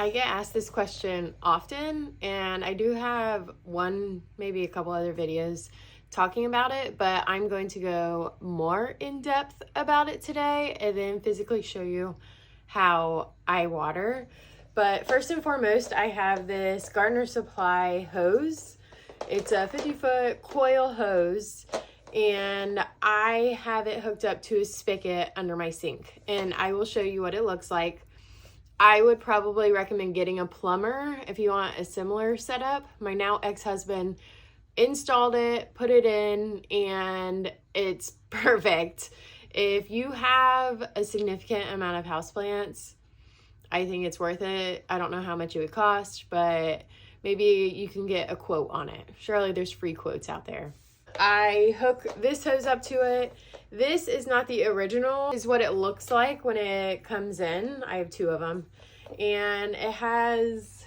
I get asked this question often, and I do have one, maybe a couple other videos talking about it, but I'm going to go more in depth about it today and then physically show you how I water. But first and foremost, I have this Gardener Supply hose. It's a 50-foot coil hose, and I have it hooked up to a spigot under my sink, and I will show you what it looks like. I would probably recommend getting a plumber if you want a similar setup. My now ex-husband installed it, put it in, and it's perfect. If you have a significant amount of houseplants, I think it's worth it. I don't know how much it would cost, but maybe you can get a quote on it. Surely there's free quotes out there. I hook this hose up to it. This is not the original. This is what it looks like when it comes in. I have two of them. And it has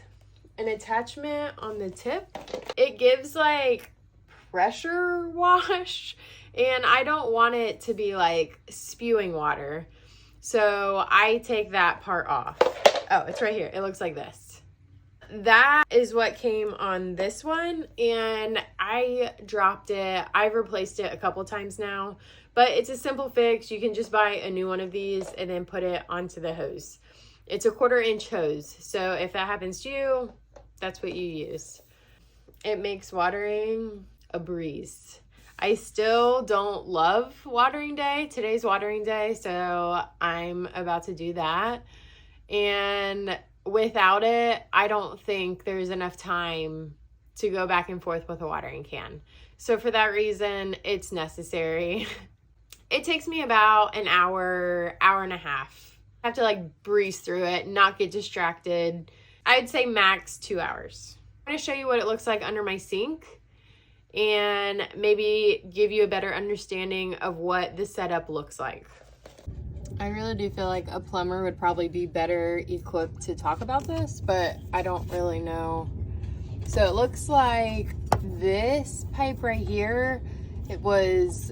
an attachment on the tip. It gives like pressure wash, and I don't want it to be like spewing water. So I take that part off. Oh, it's right here. It looks like this. That is what came on this one, and I dropped it. I've replaced it a couple times now, but it's a simple fix. You can just buy a new one of these and then put it onto the hose. It's a 1/4-inch hose, so if that happens to you, that's what you use. It makes watering a breeze. I still don't love watering day. Today's watering day, so I'm about to do that. And without it, I don't think there's enough time to go back and forth with a watering can. So for that reason, it's necessary. It takes me about an hour, hour and a half. I have to like breeze through it, not get distracted. I'd say max 2 hours. I'm going to show you what it looks like under my sink and maybe give you a better understanding of what the setup looks like. I really do feel like a plumber would probably be better equipped to talk about this, but I don't really know. So it looks like this pipe right here, it was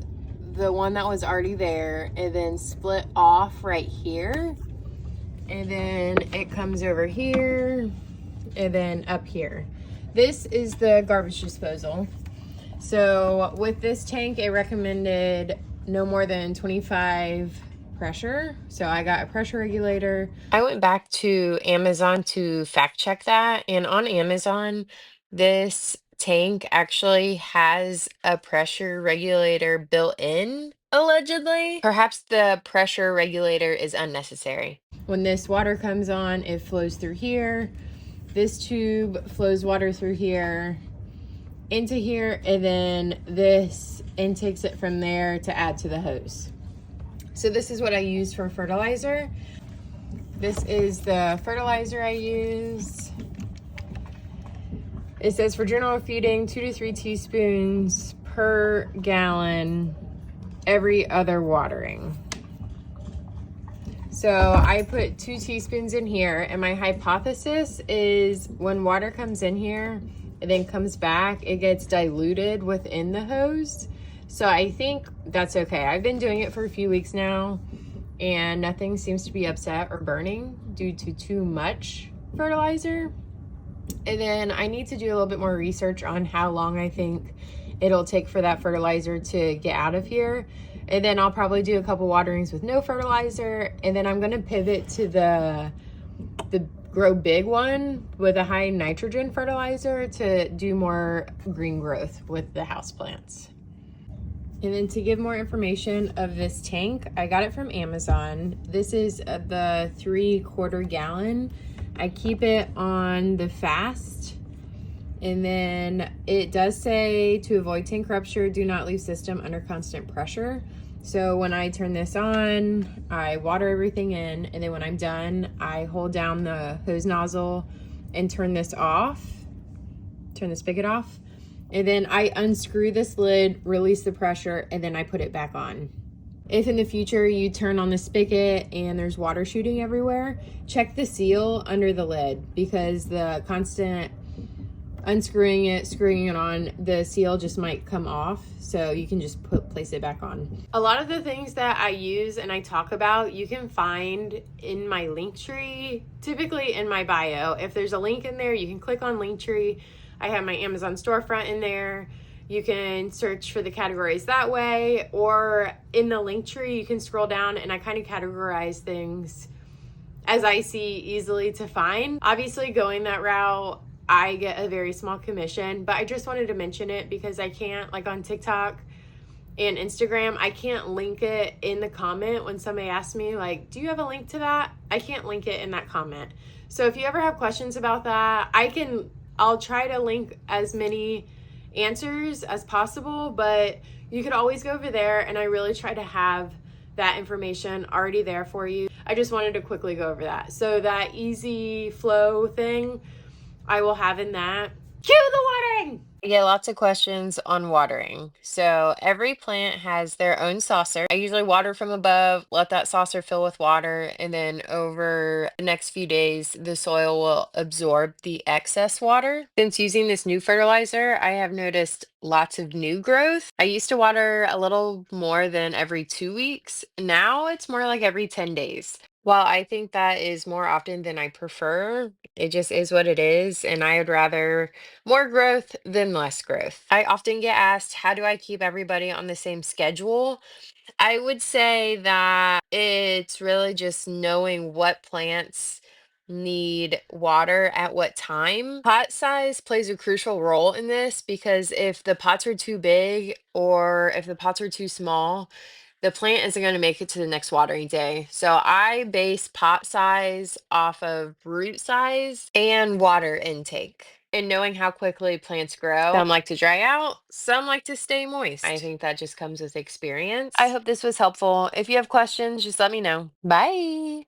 the one that was already there and then split off right here. And then it comes over here and then up here. This is the garbage disposal. So with this tank, it recommended no more than 25 pressure. So I got a pressure regulator. I went back to Amazon to fact check that, and on Amazon this tank actually has a pressure regulator built in, allegedly. Perhaps the pressure regulator is unnecessary. When this water comes on, it flows through here. This tube flows water through here into here, and then this intakes it from there to add to the hose. So this is what I use for fertilizer. This is the fertilizer I use. It says for general feeding, 2 to 3 teaspoons per gallon every other watering. So I put 2 teaspoons in here, and my hypothesis is when water comes in here and then comes back, it gets diluted within the hose. So I think that's okay. I've been doing it for a few weeks now, and nothing seems to be upset or burning due to too much fertilizer. And then I need to do a little bit more research on how long I think it'll take for that fertilizer to get out of here. And then I'll probably do a couple waterings with no fertilizer, and then I'm gonna pivot to the Grow Big one with a high nitrogen fertilizer to do more green growth with the houseplants. And then to give more information of this tank, I got it from Amazon. This is the 3/4 gallon. I keep it on the fast. And then it does say to avoid tank rupture, do not leave system under constant pressure. So when I turn this on, I water everything in. And then when I'm done, I hold down the hose nozzle and turn this off, turn the spigot off. And then I unscrew this lid, release the pressure, and then I put it back on. If in the future you turn on the spigot and there's water shooting everywhere, check the seal under the lid, because the constant unscrewing it, screwing it on, the seal just might come off. So you can just place it back on. A lot of the things that I use and I talk about, you can find in my Linktree, typically in my bio. If there's a link in there, you can click on Linktree. I have my Amazon storefront in there. You can search for the categories that way, or in the Linktree, you can scroll down and I kind of categorize things as I see easily to find. Obviously, going that route, I get a very small commission, but I just wanted to mention it because I can't, like on TikTok and Instagram, I can't link it in the comment when somebody asks me, like, do you have a link to that? I can't link it in that comment. So if you ever have questions about that, I'll try to link as many answers as possible, but you could always go over there, and I really try to have that information already there for you. I just wanted to quickly go over that. So that easy flow thing, I will have in that. Cue the watering! I get lots of questions on watering. So every plant has their own saucer. I usually water from above, let that saucer fill with water, and then over the next few days, the soil will absorb the excess water. Since using this new fertilizer, I have noticed lots of new growth. I used to water a little more than every 2 weeks. Now it's more like every 10 days. While I think that is more often than I prefer, it just is what it is, and I would rather more growth than less growth. I often get asked, how do I keep everybody on the same schedule? I would say that it's really just knowing what plants need water at what time. Pot size plays a crucial role in this because if the pots are too big or if the pots are too small, the plant isn't going to make it to the next watering day. So I base pot size off of root size and water intake. And knowing how quickly plants grow, some like to dry out, some like to stay moist. I think that just comes with experience. I hope this was helpful. If you have questions, just let me know. Bye.